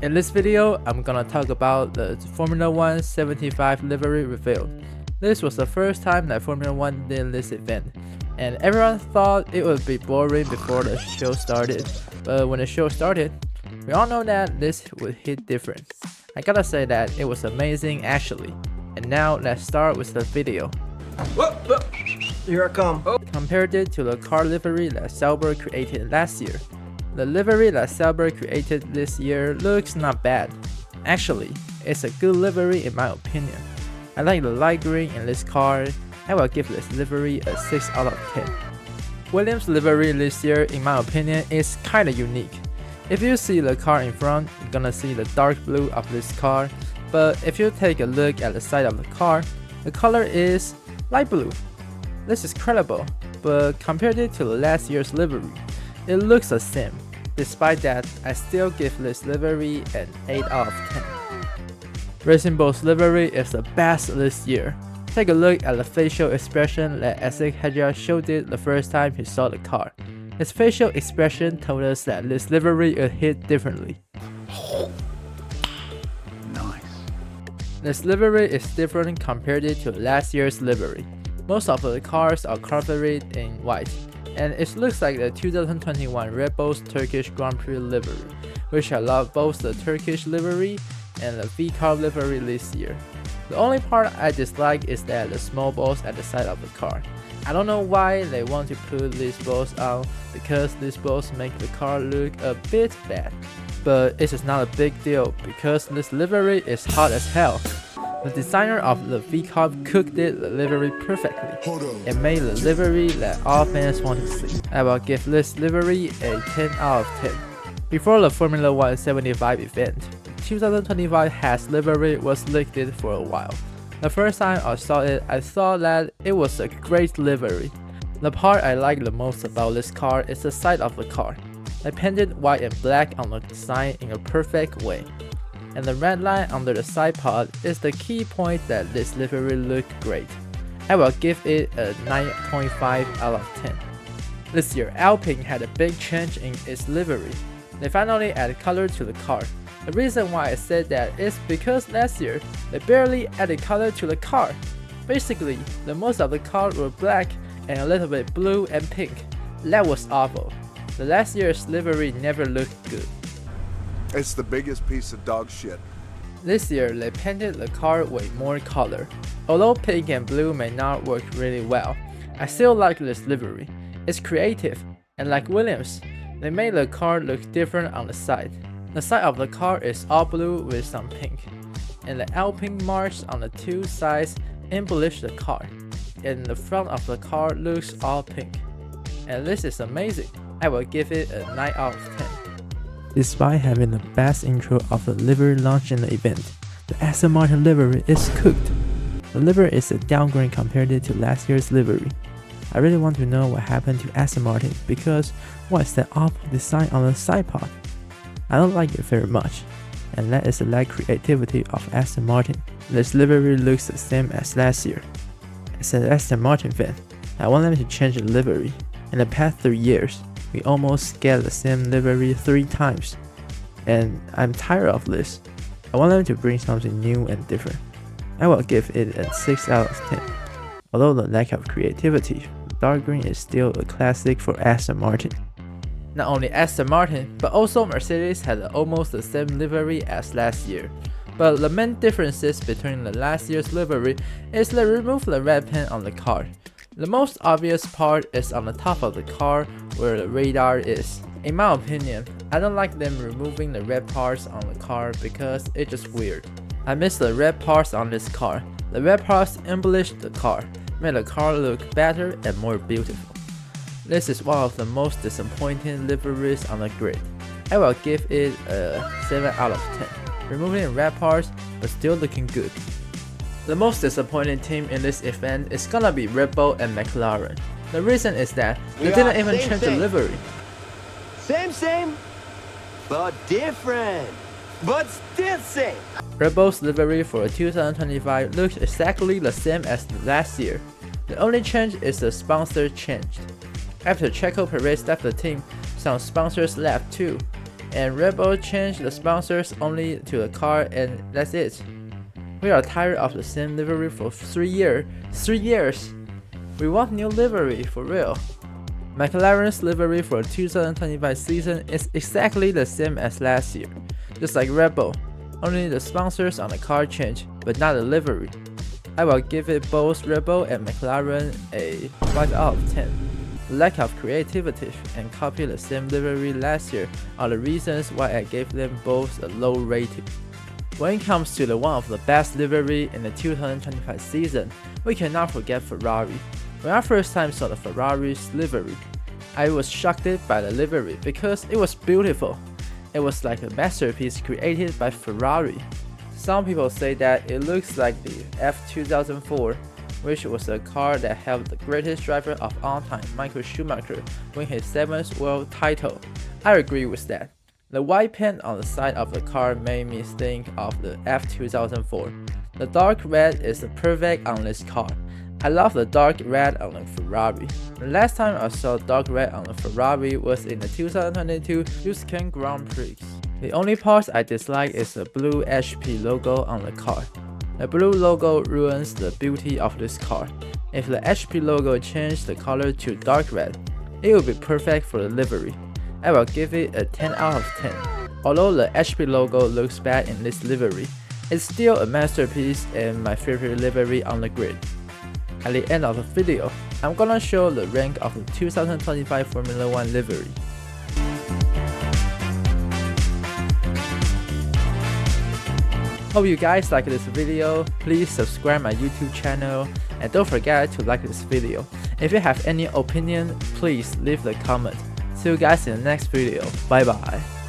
In this video, I'm gonna talk about the Formula 1 75 livery reveal. This was the first time that Formula 1 did this event, and everyone thought it would be boring before the show started, but when the show started, we all know that this would hit different. I gotta say that it was amazing actually. And now let's start with the video. Whoa, whoa. Here I come. Oh. Compared it to the car livery that Sauber created last year. The livery that Sauber created this year looks not bad. Actually, it's a good livery in my opinion. I like the light green in this car. I will give this livery a 6 out of 10. Williams' livery this year, in my opinion, is kinda unique. If you see the car in front, you're gonna see the dark blue of this car, but if you take a look at the side of the car, the color is light blue. This is credible, but compared it to last year's livery, it looks the same. Despite that, I still give this livery an 8 out of 10. Racing Bull's livery is the best this year. Take a look at the facial expression that Asik Hadjar showed it the first time he saw the car. His facial expression told us that this livery would hit differently. Nice. This livery is different compared to last year's livery. Most of the cars are coveted in white, and it looks like the 2021 Red Bull's Turkish Grand Prix livery, which I love both the Turkish livery and the V-Car livery this year. The only part I dislike is that the small balls at the side of the car. I don't know why they want to put these balls on, because these balls make the car look a bit bad. But it is not a big deal because this livery is hot as hell. The designer of the V-Car cooked the livery perfectly and made the livery that all fans want to see. I will give this livery a 10 out of 10. Before the Formula 1 75 event, 2025 has livery was leaked for a while. The first time I saw it, I thought that it was a great livery. The part I like the most about this car is the side of the car. They painted white and black on the design in a perfect way. And the red line under the side part is the key point that this livery looked great. I will give it a 9.5 out of 10. This year, Alpine had a big change in its livery. They finally added color to the car. The reason why I said that is because last year, they barely added color to the car. Basically, the most of the car were black and a little bit blue and pink. That was awful. The last year's livery never looked good. It's the biggest piece of dog shit. This year, they painted the car with more color. Although pink and blue may not work really well, I still like this livery. It's creative, and like Williams, they made the car look different on the side. The side of the car is all blue with some pink, and the Alpine marks on the two sides embellish the car, and the front of the car looks all pink. And this is amazing. I will give it a 9 out of 10. Despite having the best intro of the livery launch in the event, the Aston Martin livery is cooked. The livery is a downgrade compared to last year's livery. I really want to know what happened to Aston Martin because what is that awful design on the side part? I don't like it very much, and that is the lack creativity of Aston Martin. This livery looks the same as last year. As an Aston Martin fan, I want them to change the livery. In the past 3 years, we almost get the same livery 3 times, and I'm tired of this. I want them to bring something new and different. I will give it a 6 out of 10. Although the lack of creativity, dark green is still a classic for Aston Martin. Not only Aston Martin, but also Mercedes had almost the same livery as last year. But the main differences between the last year's livery is they removed the red paint on the car. The most obvious part is on the top of the car where the radar is. In my opinion, I don't like them removing the red parts on the car because it's just weird. I miss the red parts on this car. The red parts embellished the car, made the car look better and more beautiful. This is one of the most disappointing liveries on the grid. I will give it a 7 out of 10. Removing red parts but still looking good. The most disappointing team in this event is gonna be Red Bull and McLaren. The reason is that they didn't even change the livery. Same, but different. But still same. Red Bull's livery for 2025 looks exactly the same as last year. The only change is the sponsor changed. After Checo Perez left the team, some sponsors left too. and Red Bull changed the sponsors only to the car, and that's it. We are tired of the same livery for 3 years. 3 years! We want new livery for real. McLaren's livery for 2025 season is exactly the same as last year, just like Red Bull, only the sponsors on the car change, but not the livery. I will give it both Red Bull and McLaren a 5 out of 10. Lack of creativity and copy the same livery last year are the reasons why I gave them both a low rating. When it comes to the one of the best livery in the 2025 season, we cannot forget Ferrari. When I first time saw the Ferrari's livery, I was shocked by the livery because it was beautiful. It was like a masterpiece created by Ferrari. Some people say that it looks like the F2004, which was a car that helped the greatest driver of all time, Michael Schumacher, win his 7th world title. I agree with that. The white paint on the side of the car made me think of the F2004. The dark red is perfect on this car. I love the dark red on the Ferrari. The last time I saw dark red on the Ferrari was in the 2022 Tuscan Grand Prix. The only part I dislike is the blue HP logo on the car. The blue logo ruins the beauty of this car. If the HP logo changed the color to dark red, it would be perfect for the livery. I will give it a 10 out of 10. Although the HP logo looks bad in this livery, it's still a masterpiece and my favorite livery on the grid. At the end of the video, I'm gonna show the rank of the 2025 Formula 1 livery. Hope you guys like this video. Please subscribe my YouTube channel and don't forget to like this video. If you have any opinion, please leave the comment. See you guys in the next video. Bye bye.